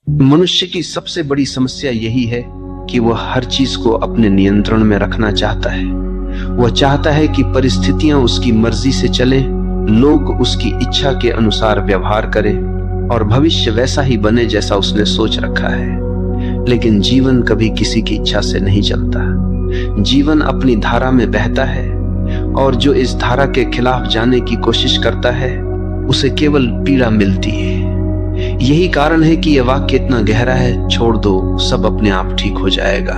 मनुष्य की सबसे बड़ी समस्या यही है कि वह हर चीज को अपने नियंत्रण में रखना चाहता है। वह चाहता है कि परिस्थितियां उसकी मर्जी से चले, लोग उसकी इच्छा के अनुसार व्यवहार करें और भविष्य वैसा ही बने जैसा उसने सोच रखा है। लेकिन जीवन कभी किसी की इच्छा से नहीं चलता। जीवन अपनी धारा में बहता है और जो इस धारा के खिलाफ जाने की कोशिश करता है उसे केवल पीड़ा मिलती है। यही कारण है कि यह वाक्य इतना गहरा है, छोड़ दो, सब अपने आप ठीक हो जाएगा।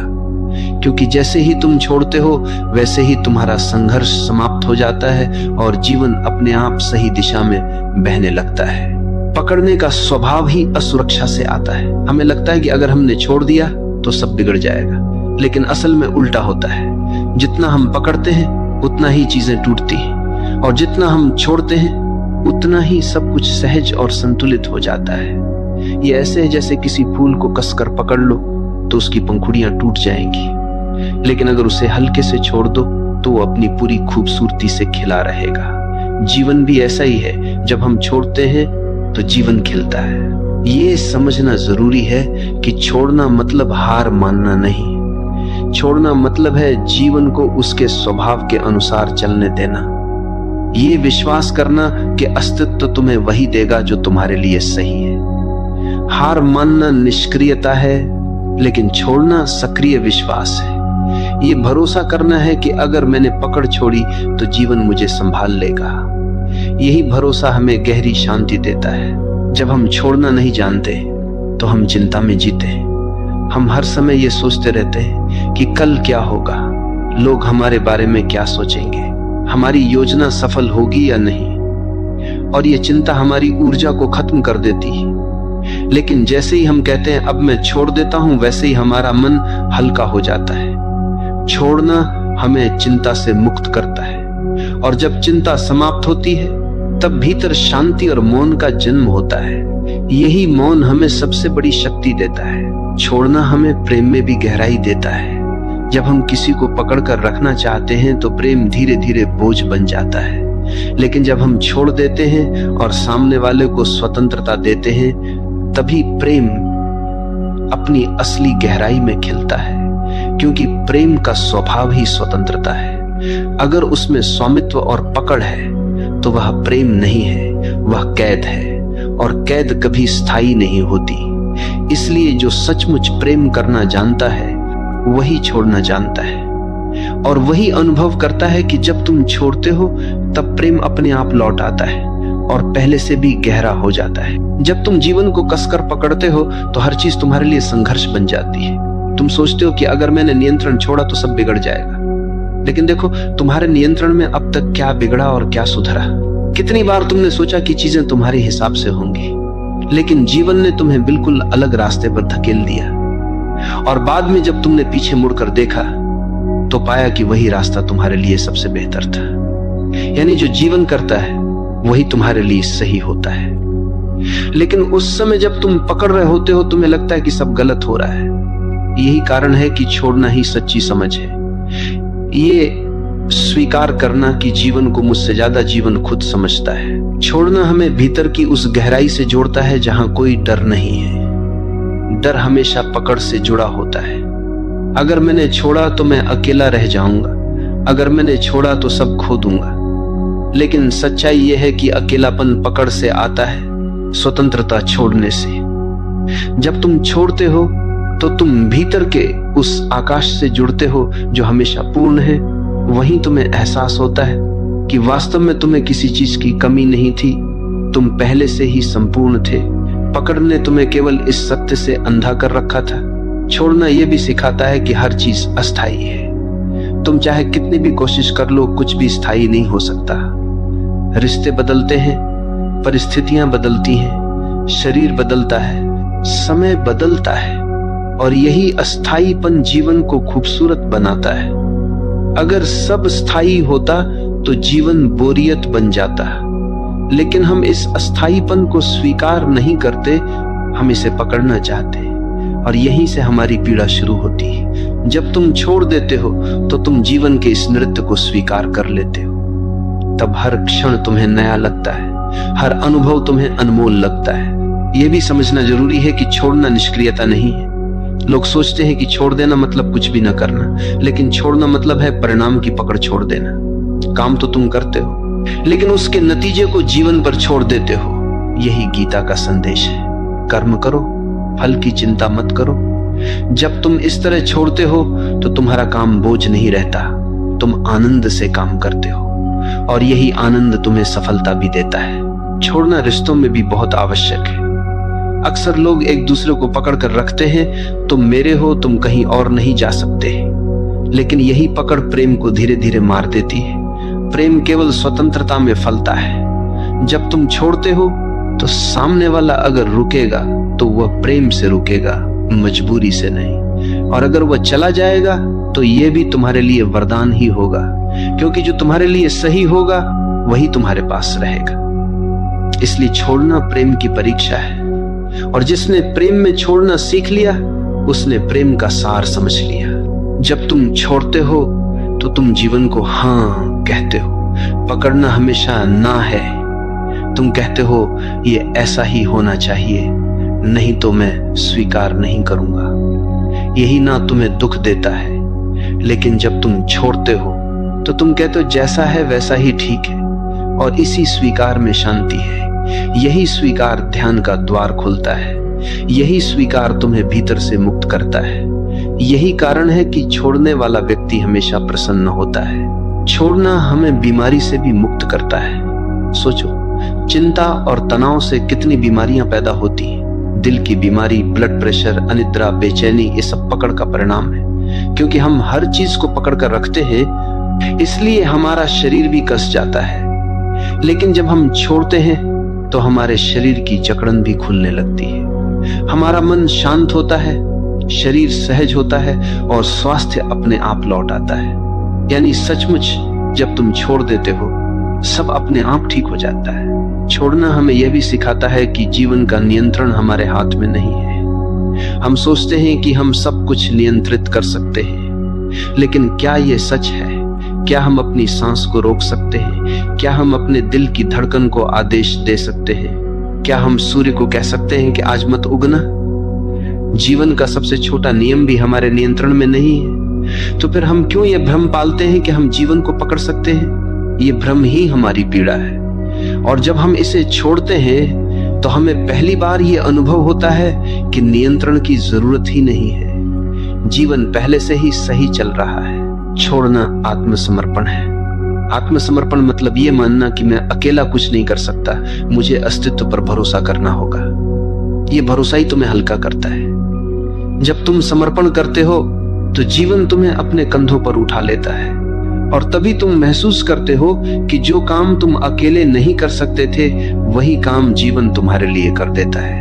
क्योंकि जैसे ही तुम छोड़ते हो वैसे ही तुम्हारा संघर्ष समाप्त हो जाता है और जीवन अपने आप सही दिशा में बहने लगता है। पकड़ने का स्वभाव ही असुरक्षा से आता है। हमें लगता है कि अगर हमने छोड़ दिया तो सब बिगड़ जाएगा, लेकिन असल में उल्टा होता है। जितना हम पकड़ते हैं उतना ही चीजें टूटती हैं और जितना हम छोड़ते हैं उतना ही सब कुछ सहज और संतुलित हो जाता है। ये ऐसे है जैसे किसी फूल को कसकर पकड़ लो तो उसकी पंखुड़ियां टूट जाएंगी, लेकिन अगर उसे हल्के से छोड़ दो तो वो अपनी पूरी खूबसूरती से खिला रहेगा। जीवन भी ऐसा ही है, जब हम छोड़ते हैं तो जीवन खिलता है। ये समझना जरूरी है कि छोड़ना मतलब हार मानना नहीं। छोड़ना मतलब है जीवन को उसके स्वभाव के अनुसार चलने देना। ये विश्वास करना कि अस्तित्व तुम्हें वही देगा जो तुम्हारे लिए सही है। हार मानना निष्क्रियता है, लेकिन छोड़ना सक्रिय विश्वास है। ये भरोसा करना है कि अगर मैंने पकड़ छोड़ी तो जीवन मुझे संभाल लेगा। यही भरोसा हमें गहरी शांति देता है। जब हम छोड़ना नहीं जानते तो हम चिंता में जीते हैं। हम हर समय ये सोचते रहते हैं कि कल क्या होगा, लोग हमारे बारे में क्या सोचेंगे, हमारी योजना सफल होगी या नहीं, और ये चिंता हमारी ऊर्जा को खत्म कर देती है। लेकिन जैसे ही हम कहते हैं अब मैं छोड़ देता हूं, वैसे ही हमारा मन हल्का हो जाता है। छोड़ना हमें चिंता से मुक्त करता है और जब चिंता समाप्त होती है तब भीतर शांति और मौन का जन्म होता है। यही मौन हमें सबसे बड़ी शक्ति देता है। छोड़ना हमें प्रेम में भी गहराई देता है। जब हम किसी को पकड़कर रखना चाहते हैं तो प्रेम धीरे धीरे बोझ बन जाता है, लेकिन जब हम छोड़ देते हैं और सामने वाले को स्वतंत्रता देते हैं तभी प्रेम अपनी असली गहराई में खिलता है। क्योंकि प्रेम का स्वभाव ही स्वतंत्रता है। अगर उसमें स्वामित्व और पकड़ है तो वह प्रेम नहीं है, वह कैद है, और कैद कभी स्थायी नहीं होती। इसलिए जो सचमुच प्रेम करना जानता है वही छोड़ना जानता है, और वही अनुभव करता है कि जब तुम छोड़ते हो तब प्रेम अपने आप लौट आता है और पहले से भी गहरा हो जाता है। जब तुम जीवन को कसकर पकड़ते हो तो हर चीज तुम्हारे लिए संघर्ष बन जाती है। तुम सोचते हो कि अगर मैंने नियंत्रण छोड़ा तो सब बिगड़ जाएगा, लेकिन देखो तुम्हारे नियंत्रण में अब तक क्या बिगड़ा और क्या सुधरा। कितनी बार तुमने सोचा कि चीजें तुम्हारे हिसाब से होंगी, लेकिन जीवन ने तुम्हें बिल्कुल अलग रास्ते पर धकेल दिया, और बाद में जब तुमने पीछे मुड़कर देखा तो पाया कि वही रास्ता तुम्हारे लिए सबसे बेहतर था। यानी जो जीवन करता है वही तुम्हारे लिए सही होता है। लेकिन उस समय जब तुम पकड़ रहे होते हो तुम्हें लगता है कि सब गलत हो रहा है। यही कारण है कि छोड़ना ही सच्ची समझ है। ये स्वीकार करना कि जीवन को मुझसे ज्यादा जीवन खुद समझता है। छोड़ना हमें भीतर की उस गहराई से जोड़ता है जहां कोई डर नहीं है। डर हमेशा पकड़ से जुड़ा होता है। अगर मैंने छोड़ा तो मैं अकेला रह जाऊंगा, अगर मैंने छोड़ा तो सब खो दूंगा। लेकिन सच्चाई यह है कि अकेलापन पकड़ से आता है, स्वतंत्रता छोड़ने से। जब तुम छोड़ते हो तो तुम भीतर के उस आकाश से जुड़ते हो जो हमेशा पूर्ण है। वहीं तुम्हें एहसास होता है कि वास्तव में तुम्हें किसी चीज की कमी नहीं थी, तुम पहले से ही संपूर्ण थे। पकड़ ने तुम्हें केवल इस सत्य से अंधा कर रखा था। छोड़ना यह भी सिखाता है कि हर चीज अस्थायी है। तुम चाहे कितनी भी कोशिश कर लो, कुछ भी स्थायी नहीं हो सकता। रिश्ते बदलते हैं, परिस्थितियां बदलती हैं, शरीर बदलता है, समय बदलता है, और यही अस्थायीपन जीवन को खूबसूरत बनाता है। अगर सब स्थायी होता तो जीवन बोरियत बन जाता, लेकिन हम इस अस्थायीपन को स्वीकार नहीं करते, हम इसे पकड़ना चाहते हैं, और यहीं से हमारी पीड़ा शुरू होती है। जब तुम छोड़ देते हो तो तुम जीवन के इस नृत्य को स्वीकार कर लेते हो। तब हर क्षण तुम्हें नया लगता है, हर अनुभव तुम्हें अनमोल लगता है। यह भी समझना जरूरी है कि छोड़ना निष्क्रियता नहीं है। लोग सोचते हैं कि छोड़ देना मतलब कुछ भी न करना, लेकिन छोड़ना मतलब है परिणाम की पकड़ छोड़ देना। काम तो तुम करते हो, लेकिन उसके नतीजे को जीवन पर छोड़ देते हो। यही गीता का संदेश है। कर्म करो, फल की चिंता मत करो। जब तुम इस तरह छोड़ते हो तो तुम्हारा काम बोझ नहीं रहता, तुम आनंद से काम करते हो, और यही आनंद तुम्हें सफलता भी देता है। छोड़ना रिश्तों में भी बहुत आवश्यक है। अक्सर लोग एक दूसरे को पकड़ कर रखते हैं, तुम मेरे हो, तुम कहीं और नहीं जा सकते। लेकिन यही पकड़ प्रेम को धीरे धीरे मार देती है। प्रेम केवल स्वतंत्रता में फलता है। जब तुम छोड़ते हो तो सामने वाला अगर रुकेगा तो वह प्रेम से रुकेगा, मजबूरी से नहीं। और अगर वह चला जाएगा तो यह भी तुम्हारे लिए वरदान ही होगा, क्योंकि जो तुम्हारे लिए सही होगा वही तुम्हारे पास रहेगा। इसलिए छोड़ना प्रेम की परीक्षा है, और जिसने प्रेम में छोड़ना सीख लिया उसने प्रेम का सार समझ लिया। जब तुम छोड़ते हो तो तुम जीवन को हाँ कहते हो। पकड़ना हमेशा ना है। तुम कहते हो ये ऐसा ही होना चाहिए, नहीं तो मैं स्वीकार नहीं करूंगा। यही ना तुम्हें दुख देता है। लेकिन जब तुम छोड़ते हो तो तुम कहते हो जैसा है वैसा ही ठीक है, और इसी स्वीकार में शांति है। यही स्वीकार ध्यान का द्वार खोलता है। यही स्वीकार तुम्हें भीतर से मुक्त करता है। यही कारण है कि छोड़ने वाला व्यक्ति हमेशा प्रसन्न होता है। छोड़ना हमें बीमारी से भी मुक्त करता है। सोचो, चिंता और तनाव से कितनी बीमारियां पैदा होती हैं। दिल की बीमारी, ब्लड प्रेशर, अनिद्रा, बेचैनी, ये सब पकड़ का परिणाम है। क्योंकि हम हर चीज को पकड़ कर रखते हैं, इसलिए हमारा शरीर भी कस जाता है। लेकिन जब हम छोड़ते हैं तो हमारे शरीर की जकड़न भी खुलने लगती है। हमारा मन शांत होता है, शरीर सहज होता है, और स्वास्थ्य अपने आप लौट आता है। यानी सचमुच जब तुम छोड़ देते हो सब अपने आप ठीक हो जाता है। छोड़ना हमें यह भी सिखाता है कि जीवन का नियंत्रण हमारे हाथ में नहीं है। हम सोचते हैं कि हम सब कुछ नियंत्रित कर सकते हैं, लेकिन क्या यह सच है? क्या हम अपनी सांस को रोक सकते हैं? क्या हम अपने दिल की धड़कन को आदेश दे सकते हैं? क्या हम सूर्य को कह सकते हैं कि आज मत उगना? जीवन का सबसे छोटा नियम भी हमारे नियंत्रण में नहीं है। तो फिर हम क्यों यह भ्रम पालते हैं कि हम जीवन को पकड़ सकते हैं? ये भ्रम ही हमारी पीड़ा है। और जब हम इसे छोड़ते हैं तो हमें पहली बार यह अनुभव होता है कि नियंत्रण की जरूरत ही नहीं है। जीवन पहले से ही सही चल रहा है। छोड़ना आत्मसमर्पण है। आत्मसमर्पण मतलब ये मानना कि मैं अकेला कुछ नहीं कर सकता, मुझे अस्तित्व पर भरोसा करना होगा। ये भरोसा ही तुम्हें हल्का करता है। जब तुम समर्पण करते हो तो जीवन तुम्हें अपने कंधों पर उठा लेता है, और तभी तुम महसूस करते हो कि जो काम तुम अकेले नहीं कर सकते थे वही काम जीवन तुम्हारे लिए कर देता है।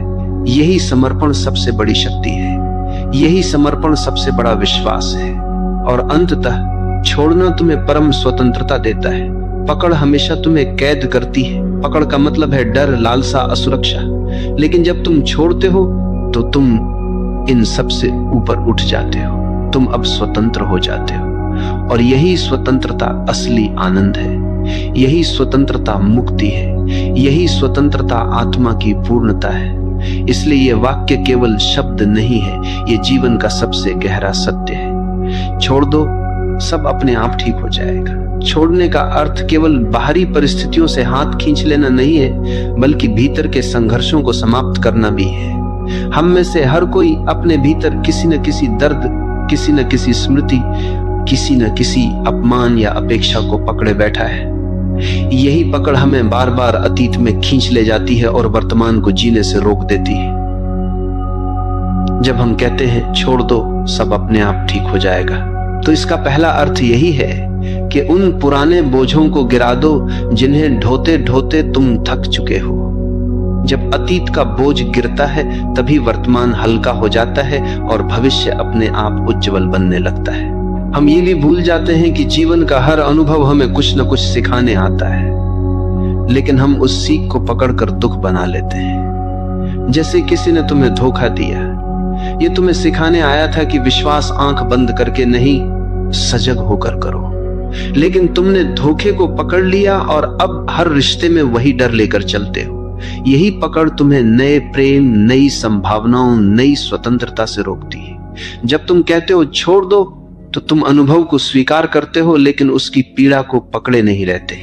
यही समर्पण सबसे बड़ी शक्ति है। यही समर्पण सबसे बड़ा विश्वास है। और अंततः छोड़ना तुम्हें परम स्वतंत्रता देता है। पकड़ हमेशा तुम्हें कैद करती है। पकड़ का मतलब है डर, लालसा, असुरक्षा। लेकिन जब तुम छोड़ते हो तो तुम इन सब से ऊपर उठ जाते हो। तुम अब स्वतंत्र हो जाते हो, और यही स्वतंत्रता असली आनंद है। यही स्वतंत्रता मुक्ति है। यही स्वतंत्रता आत्मा की पूर्णता है। इसलिए यह वाक्य केवल शब्द नहीं है, यह जीवन का सबसे गहरा सत्य है। छोड़ दो, सब अपने आप ठीक हो जाएगा। छोड़ने का अर्थ केवल बाहरी परिस्थितियों से हाथ खींच लेना नहीं है, बल्कि भीतर के संघर्षों को समाप्त करना भी है। हम में से हर कोई अपने भीतर किसी न किसी दर्द, किसी न किसी स्मृति, किसी न किसी अपमान या अपेक्षा को पकड़े बैठा है। यही पकड़ हमें बार बार अतीत में खींच ले जाती है और वर्तमान को जीने से रोक देती है। जब हम कहते हैं छोड़ दो, सब अपने आप ठीक हो जाएगा, तो इसका पहला अर्थ यही है कि उन पुराने बोझों को गिरा दो जिन्हें ढोते ढोते तुम थक चुके हो। जब अतीत का बोझ गिरता है तभी वर्तमान हल्का हो जाता है और भविष्य अपने आप उज्जवल बनने लगता है। हम ये भी भूल जाते हैं कि जीवन का हर अनुभव हमें कुछ न कुछ सिखाने आता है, लेकिन हम उस सीख को पकड़कर दुख बना लेते हैं। जैसे किसी ने तुम्हें धोखा दिया, ये तुम्हें सिखाने आया था कि विश्वास आंख बंद करके नहीं, सजग होकर करो। लेकिन तुमने धोखे को पकड़ लिया और अब हर रिश्ते में वही डर लेकर चलते हो। यही पकड़ तुम्हें नए प्रेम, नई संभावनाओं, नई स्वतंत्रता से रोकती है। जब तुम कहते हो छोड़ दो, तो तुम अनुभव को स्वीकार करते हो, लेकिन उसकी पीड़ा को पकड़े नहीं रहते,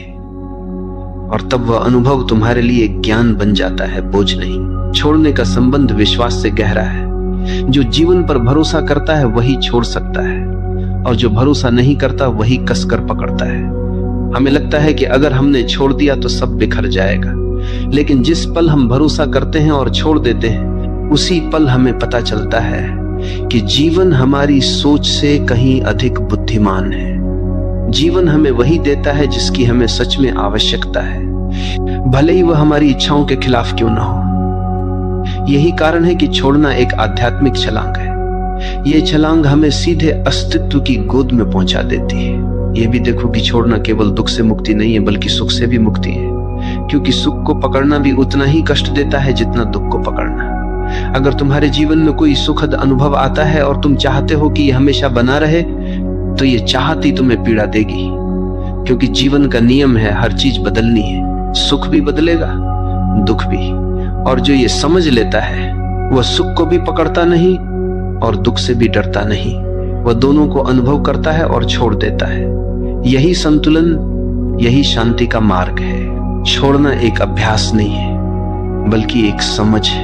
और तब वह अनुभव तुम्हारे लिए ज्ञान बन जाता है, बोझ नहीं। छोड़ने का संबंध विश्वास से गहरा है। जो जीवन पर भरोसा करता है वही छोड़ सकता है, और जो भरोसा नहीं करता वही कसकर पकड़ता है। हमें लगता है कि अगर हमने छोड़ दिया तो सब बिखर जाएगा, लेकिन जिस पल हम भरोसा करते हैं और छोड़ देते हैं, उसी पल हमें पता चलता है कि जीवन हमारी सोच से कहीं अधिक बुद्धिमान है। जीवन हमें वही देता है जिसकी हमें सच में आवश्यकता है, भले ही वह हमारी इच्छाओं के खिलाफ क्यों ना हो। यही कारण है कि छोड़ना एक आध्यात्मिक छलांग है। ये छलांग हमें सीधे अस्तित्व की गोद में पहुंचा देती है। ये भी देखो कि छोड़ना केवल दुख से मुक्ति नहीं है, बल्कि सुख से भी मुक्ति है, क्योंकि सुख को पकड़ना भी उतना ही कष्ट देता है जितना दुख को पकड़ना। अगर तुम्हारे जीवन में कोई सुखद अनुभव आता है और तुम चाहते हो कि यह हमेशा बना रहे, तो ये चाहत ही तुम्हें पीड़ा देगी, क्योंकि जीवन का नियम है हर चीज बदलनी है। सुख भी बदलेगा, दुख भी। और जो ये समझ लेता है वह सुख को भी पकड़ता नहीं और दुख से भी डरता नहीं। वह दोनों को अनुभव करता है और छोड़ देता है। यही संतुलन, यही शांति का मार्ग है। छोड़ना एक अभ्यास नहीं है, बल्कि एक समझ है।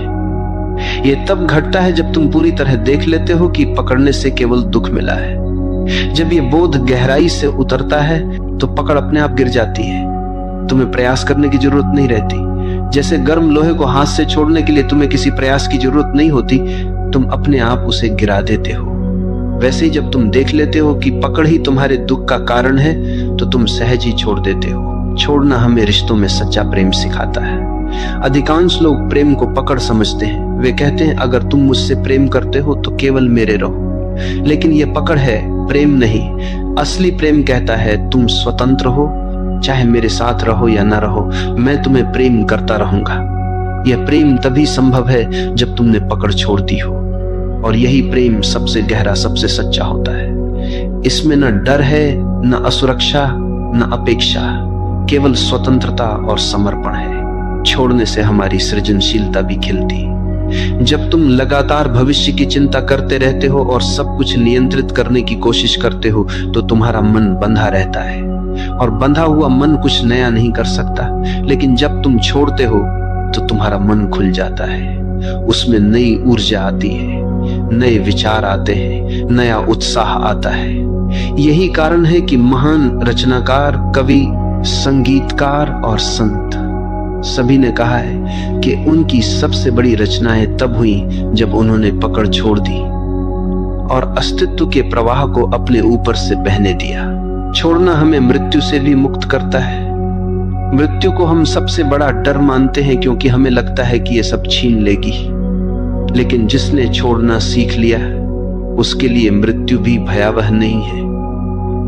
यह तब घटता है जब तुम पूरी तरह देख लेते हो कि पकड़ने से केवल दुख मिला है। जब यह बोध गहराई से उतरता है तो पकड़ अपने आप गिर जाती है। तुम्हें प्रयास करने की जरूरत नहीं रहती। जैसे गर्म लोहे को हाथ से छोड़ने के लिए तुम्हें किसी प्रयास की जरूरत नहीं होती, तुम अपने आप उसे गिरा देते हो। वैसे ही जब तुम देख लेते हो कि पकड़ ही तुम्हारे दुख का कारण है, तो तुम सहज ही छोड़ देते हो। छोड़ना हमें रिश्तों में सच्चा प्रेम सिखाता है। अधिकांश लोग प्रेम को पकड़ समझते हैं। वे कहते हैं अगर तुम मुझसे प्रेम करते हो तो केवल मेरे रहो, लेकिन यह पकड़ है, प्रेम नहीं। असली प्रेम कहता है तुम स्वतंत्र हो, चाहे मेरे साथ रहो या ना रहो, मैं तुम्हें प्रेम करता रहूंगा। यह प्रेम तभी संभव है जब तुमने पकड़ छोड़ दी हो, और यही प्रेम सबसे गहरा, सबसे सच्चा होता है। इसमें न डर है, न असुरक्षा, न अपेक्षा, केवल स्वतंत्रता और समर्पण है। छोड़ने से हमारी सृजनशीलता भी खिलती। जब तुम लगातार भविष्य की चिंता करते रहते हो और सब कुछ नियंत्रित करने की कोशिश करते हो, तो तुम्हारा मन बंधा रहता है, और बंधा हुआ मन कुछ नया नहीं कर सकता। लेकिन जब तुम छोड़ते हो तो तुम्हारा मन खुल जाता है। उसमें नई ऊर्जा आती है, नए विचार आते हैं, नया उत्साह आता है। यही कारण है कि महान रचनाकार, कवि, संगीतकार और संत सभी ने कहा है कि उनकी सबसे बड़ी रचनाएं तब हुई जब उन्होंने पकड़ छोड़ दी और अस्तित्व के प्रवाह को अपने ऊपर से बहने दिया। छोड़ना हमें मृत्यु से भी मुक्त करता है। मृत्यु को हम सबसे बड़ा डर मानते हैं, क्योंकि हमें लगता है कि ये सब छीन लेगी। लेकिन जिसने छोड़ना सीख लिया, उसके लिए मृत्यु भी भयावह नहीं है।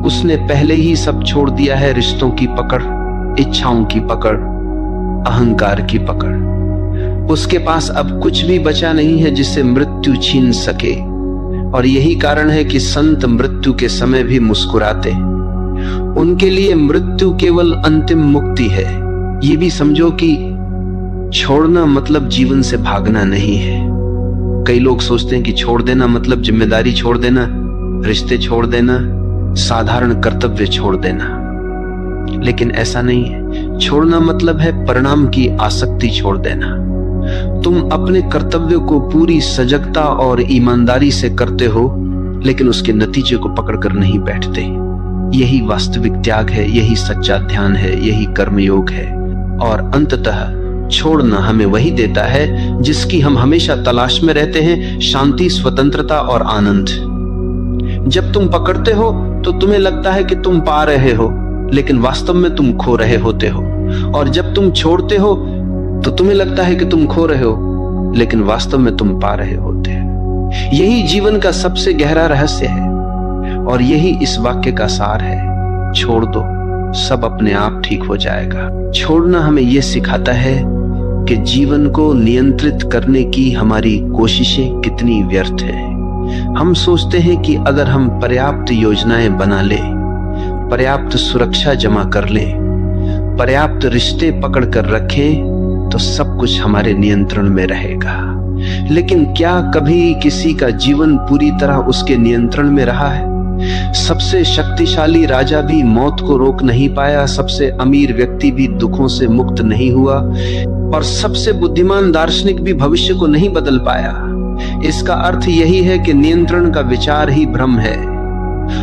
उसने पहले ही सब छोड़ दिया है। रिश्तों की पकड़, इच्छाओं की पकड़, अहंकार की पकड़। उसके पास अब कुछ भी बचा नहीं है जिसे मृत्यु छीन सके। और यही कारण है कि संत मृत्यु के समय भी मुस्कुराते। उनके लिए मृत्यु केवल अंतिम मुक्ति है। ये भी समझो कि छोड़ना मतलब जीवन से भागना नहीं है। कई लोग सोचते हैं कि छोड़ देना मतलब जिम्मेदारी छोड़ देना, रिश्ते छोड़ देना, साधारण कर्तव्य छोड़ देना, लेकिन ऐसा नहीं है। छोड़ना मतलब है परिणाम की आसक्ति छोड़ देना। तुम अपने कर्तव्य को पूरी सजगता और ईमानदारी से करते हो, लेकिन उसके नतीजे को पकड़कर नहीं बैठते। यही वास्तविक त्याग है, यही सच्चा ध्यान है, यही कर्मयोग है। और अंततः छोड़ना हमें वही देता है जिसकी हम हमेशा तलाश में रहते हैं, शांति, स्वतंत्रता और आनंद। जब तुम पकड़ते हो तो तुम्हें लगता है कि तुम पा रहे हो, लेकिन वास्तव में तुम खो रहे होते हो। और जब तुम छोड़ते हो तो तुम्हें लगता है कि तुम खो रहे हो, लेकिन वास्तव में तुम पा रहे होते हो। यही जीवन का सबसे गहरा रहस्य है, और यही इस वाक्य का सार है। छोड़ दो, सब अपने आप ठीक हो जाएगा। छोड़ना हमें यह सिखाता है कि जीवन को नियंत्रित करने की हमारी कोशिशें कितनी व्यर्थ है। हम सोचते हैं कि अगर हम पर्याप्त योजनाएं बना लें, पर्याप्त सुरक्षा जमा कर लें, पर्याप्त रिश्ते पकड़ कर रखें, तो सब कुछ हमारे नियंत्रण में रहेगा। लेकिन क्या कभी किसी का जीवन पूरी तरह उसके नियंत्रण में रहा है? सबसे शक्तिशाली राजा भी मौत को रोक नहीं पाया, सबसे अमीर व्यक्ति भी दुखों से मुक्त नहीं हुआ, और सबसे बुद्धिमान दार्शनिक भी भविष्य को नहीं बदल पाया। इसका अर्थ यही है कि नियंत्रण का विचार ही भ्रम है,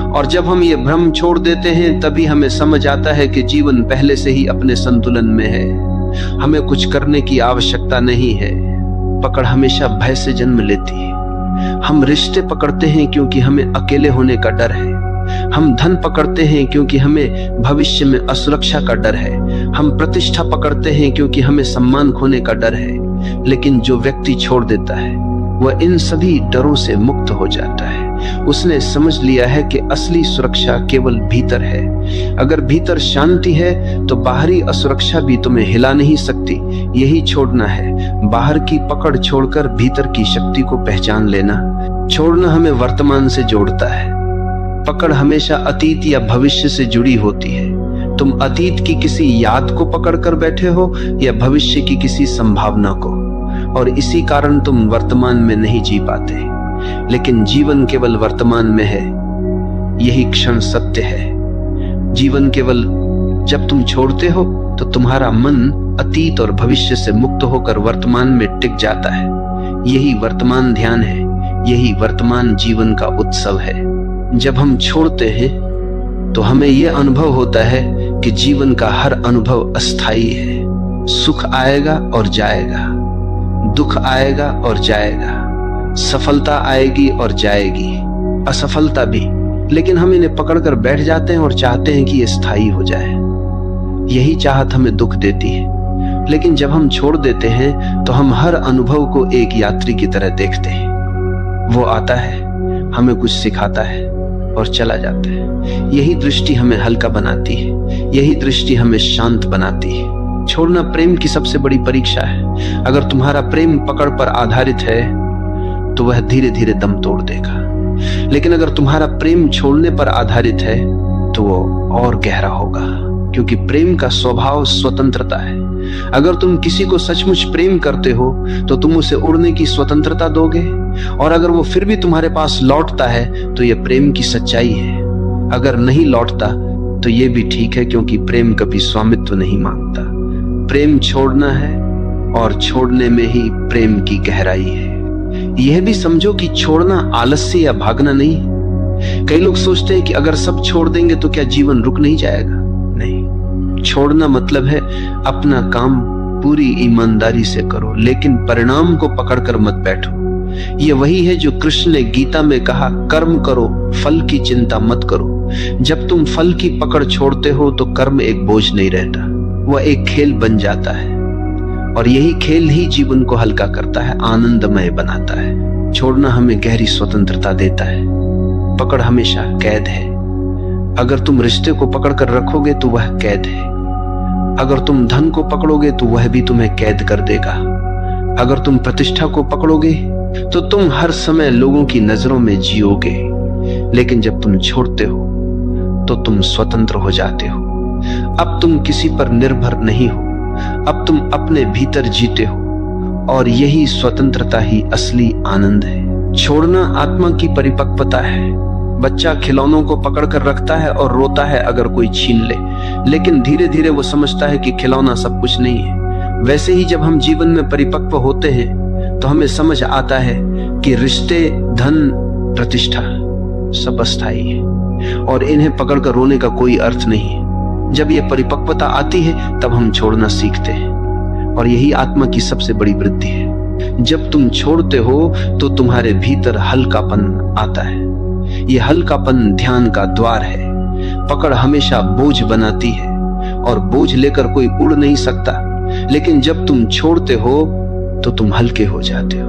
और जब हम ये भ्रम छोड़ देते हैं तभी हमें समझ आता है कि जीवन पहले से ही अपने संतुलन में है। हमें कुछ करने की आवश्यकता नहीं है। पकड़ हमेशा भय से जन्म लेती है। हम रिश्ते पकड़ते हैं क्योंकि हमें अकेले होने का डर है। हम धन पकड़ते हैं क्योंकि हमें भविष्य में असुरक्षा का डर है। हम प्रतिष्ठा पकड़ते हैं क्योंकि हमें सम्मान खोने का डर है। लेकिन जो व्यक्ति छोड़ देता है वह इन सभी डरों से मुक्त हो जाता है। उसने समझ लिया है कि असली सुरक्षा केवल भीतर है। अगर भीतर शांति है तो बाहरी असुरक्षा भी तुम्हें हिला नहीं सकती। यही छोड़ना है, बाहर की पकड़ छोड़कर भीतर की शक्ति को पहचान लेना। छोड़ना हमें वर्तमान से जोड़ता है। पकड़ हमेशा अतीत या भविष्य से जुड़ी होती है। तुम अतीत की किसी याद को पकड़ कर बैठे हो या भविष्य की किसी संभावना को, और इसी कारण तुम वर्तमान में नहीं जी पाते। लेकिन जीवन केवल वर्तमान में है, यही क्षण सत्य है। जीवन केवल जब तुम छोड़ते हो तो तुम्हारा मन अतीत और भविष्य से मुक्त होकर वर्तमान में टिक जाता है। यही वर्तमान ध्यान है, यही वर्तमान जीवन का उत्सव है। जब हम छोड़ते हैं तो हमें यह अनुभव होता है कि जीवन का हर अनुभव अस्थायी है। सुख आएगा और जाएगा, दुख आएगा और जाएगा, सफलता आएगी और जाएगी, असफलता भी। लेकिन हम इन्हें पकड़कर बैठ जाते हैं और चाहते हैं कि ये स्थायी हो जाए। यही चाहत हमें दुख देती है। लेकिन जब हम छोड़ देते हैं तो हम हर अनुभव को एक यात्री की तरह देखते हैं। वो आता है, हमें कुछ सिखाता है और चला जाता है। यही दृष्टि हमें हल्का बनाती है, यही दृष्टि हमें शांत बनाती है। छोड़ना प्रेम की सबसे बड़ी परीक्षा है। अगर तुम्हारा प्रेम पकड़ पर आधारित है तो वह धीरे धीरे दम तोड़ देगा। लेकिन अगर तुम्हारा प्रेम छोड़ने पर आधारित है तो वो और गहरा होगा, क्योंकि प्रेम का स्वभाव स्वतंत्रता है। अगर तुम किसी को सचमुच प्रेम करते हो तो तुम उसे उड़ने की स्वतंत्रता दोगे, और अगर वो फिर भी तुम्हारे पास लौटता है तो यह प्रेम की सच्चाई है। अगर नहीं लौटता तो ये भी ठीक है, क्योंकि प्रेम कभी स्वामित्व नहीं मांगता। प्रेम छोड़ना है, और छोड़ने में ही प्रेम की गहराई है। यह भी समझो कि छोड़ना आलस्य या भागना नहीं। कई लोग सोचते हैं कि अगर सब छोड़ देंगे तो क्या जीवन रुक नहीं जाएगा। नहीं, छोड़ना मतलब है अपना काम पूरी ईमानदारी से करो, लेकिन परिणाम को पकड़कर मत बैठो। ये वही है जो कृष्ण ने गीता में कहा, कर्म करो, फल की चिंता मत करो। जब तुम फल की पकड़ छोड़ते हो तो कर्म एक बोझ नहीं रहता, वह एक खेल बन जाता है। और यही खेल ही जीवन को हल्का करता है, आनंदमय बनाता है। छोड़ना हमें गहरी स्वतंत्रता देता है। पकड़ हमेशा कैद है। अगर तुम रिश्ते को पकड़कर रखोगे तो वह कैद है। अगर तुम धन को पकड़ोगे तो वह भी तुम्हें कैद कर देगा। अगर तुम प्रतिष्ठा को पकड़ोगे तो तुम हर समय लोगों की नजरों में जियोगे। लेकिन जब तुम छोड़ते हो तो तुम स्वतंत्र हो जाते हो। अब तुम किसी पर निर्भर नहीं हो, अब तुम अपने भीतर जीते हो, और यही स्वतंत्रता ही असली आनंद है। छोड़ना आत्मा की परिपक्वता है। बच्चा खिलौनों को पकड़कर रखता है और रोता है अगर कोई छीन ले, लेकिन धीरे धीरे वो समझता है कि खिलौना सब कुछ नहीं है। वैसे ही जब हम जीवन में परिपक्व होते हैं तो हमें समझ आता है कि रिश्ते, धन, प्रतिष्ठा सब अस्थायी है, और इन्हें पकड़कर रोने का कोई अर्थ नहीं है। जब ये परिपक्वता आती है तब हम छोड़ना सीखते हैं, और यही आत्मा की सबसे बड़ी वृद्धि है। जब तुम छोड़ते हो तो तुम्हारे भीतर हल्कापन आता है। ये हल्कापन ध्यान का द्वार है। पकड़ हमेशा बोझ बनाती है, और बोझ लेकर कोई उड़ नहीं सकता। लेकिन जब तुम छोड़ते हो तो तुम हल्के हो जाते हो,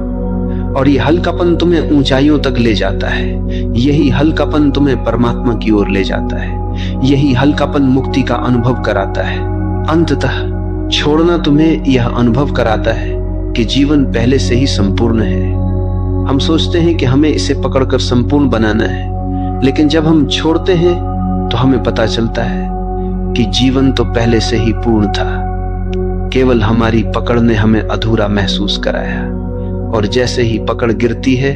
और ये हल्कापन तुम्हें ऊंचाइयों तक ले जाता है। यही हल्कापन तुम्हें परमात्मा की ओर ले जाता है। यही हल्कापन मुक्ति का अनुभव कराता है। अंततः छोड़ना तुम्हें यह अनुभव कराता है कि जीवन पहले से ही संपूर्ण है। हम सोचते हैं कि हमें इसे पकड़कर संपूर्ण बनाना है, लेकिन जब हम छोड़ते हैं तो हमें पता चलता है कि जीवन तो पहले से ही पूर्ण था। केवल हमारी पकड़ ने हमें अधूरा महसूस कराया, और जैसे ही पकड़ गिरती है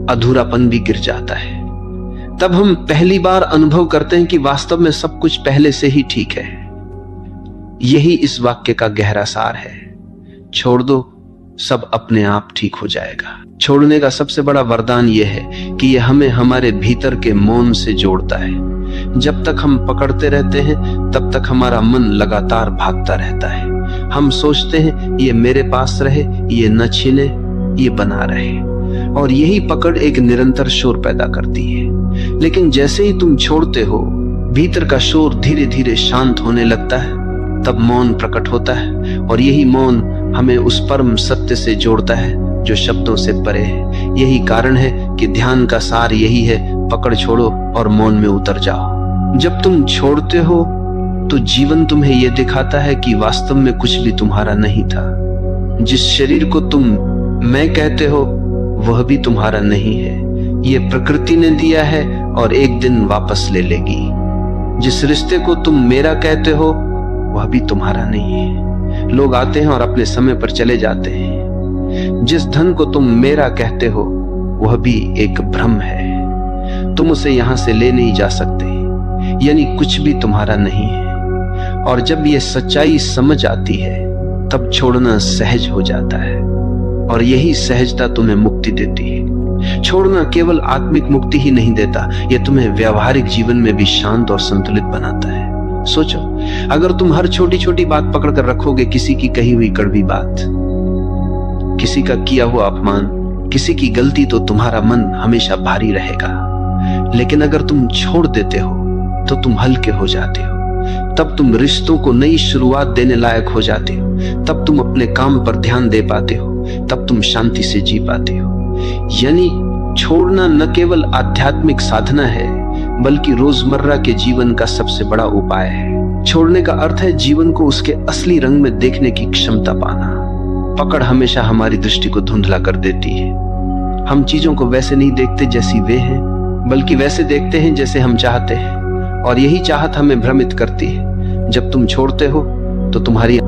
अधूरापन भी गिर जाता है। तब हम पहली बार अनुभव करते हैं कि वास्तव में सब कुछ पहले से ही ठीक है। यही इस वाक्य का गहरा सार है। छोड़ दो, सब अपने आप ठीक हो जाएगा। छोड़ने का सबसे बड़ा वरदान यह है कि यह हमें हमारे भीतर के मौन से जोड़ता है। जब तक हम पकड़ते रहते हैं तब तक हमारा मन लगातार भागता रहता है। हम सोचते हैं ये मेरे पास रहे, ये न छीने, ये बना रहे, और यही पकड़ एक निरंतर शोर पैदा करती है। लेकिन जैसे ही तुम छोड़ते हो, भीतर का शोर धीरे धीरे शांत होने लगता है। तब मौन प्रकट होता है, और यही मौन हमें उस परम सत्य से जोड़ता है जो शब्दों से परे है। यही कारण है कि ध्यान का सार यही है, पकड़ छोड़ो और मौन में उतर जाओ। जब तुम छोड़ते हो तो जीवन तुम्हें यह दिखाता है कि वास्तव में कुछ भी तुम्हारा नहीं था। जिस शरीर को तुम मैं कहते हो वह भी तुम्हारा नहीं है, ये प्रकृति ने दिया है और एक दिन वापस ले लेगी। जिस रिश्ते को तुम मेरा कहते हो वह भी तुम्हारा नहीं है, लोग आते हैं और अपने समय पर चले जाते हैं। जिस धन को तुम मेरा कहते हो वह भी एक भ्रम है, तुम उसे यहां से ले नहीं जा सकते, यानी कुछ भी तुम्हारा नहीं है। और जब यह सच्चाई समझ आती है तब छोड़ना सहज हो जाता है, और यही सहजता तुम्हें मुक्ति देती है। छोड़ना केवल आत्मिक मुक्ति ही नहीं देता, यह तुम्हें व्यावहारिक जीवन में भी शांत और संतुलित बनाता है। सोचो, अगर तुम हर छोटी छोटी बात पकड़ कर रखोगे, किसी की कही हुई कड़वी बात, किसी का किया हुआ अपमान, किसी की गलती, तो तुम्हारा मन हमेशा भारी रहेगा। लेकिन अगर तुम छोड़ देते हो तो तुम हल्के हो जाते हो। तब तुम रिश्तों को नई शुरुआत देने लायक हो जाते हो। तब तुम अपने काम पर ध्यान दे पाते हो। तब तुम शांति से जी पाते हो। यानी छोड़ना न केवल आध्यात्मिक साधना है बल्कि रोजमर्रा के जीवन का सबसे बड़ा उपाय है। छोड़ने का अर्थ है जीवन को उसके असली रंग में देखने की क्षमता पाना। पकड़ हमेशा हमारी दृष्टि को धुंधला कर देती है। हम चीजों को वैसे नहीं देखते जैसी वे हैं, बल्कि वैसे देखते हैं जैसे हम चाहते हैं, और यही चाहत हमें भ्रमित करती है। जब तुम छोड़ते हो तो तुम्हारी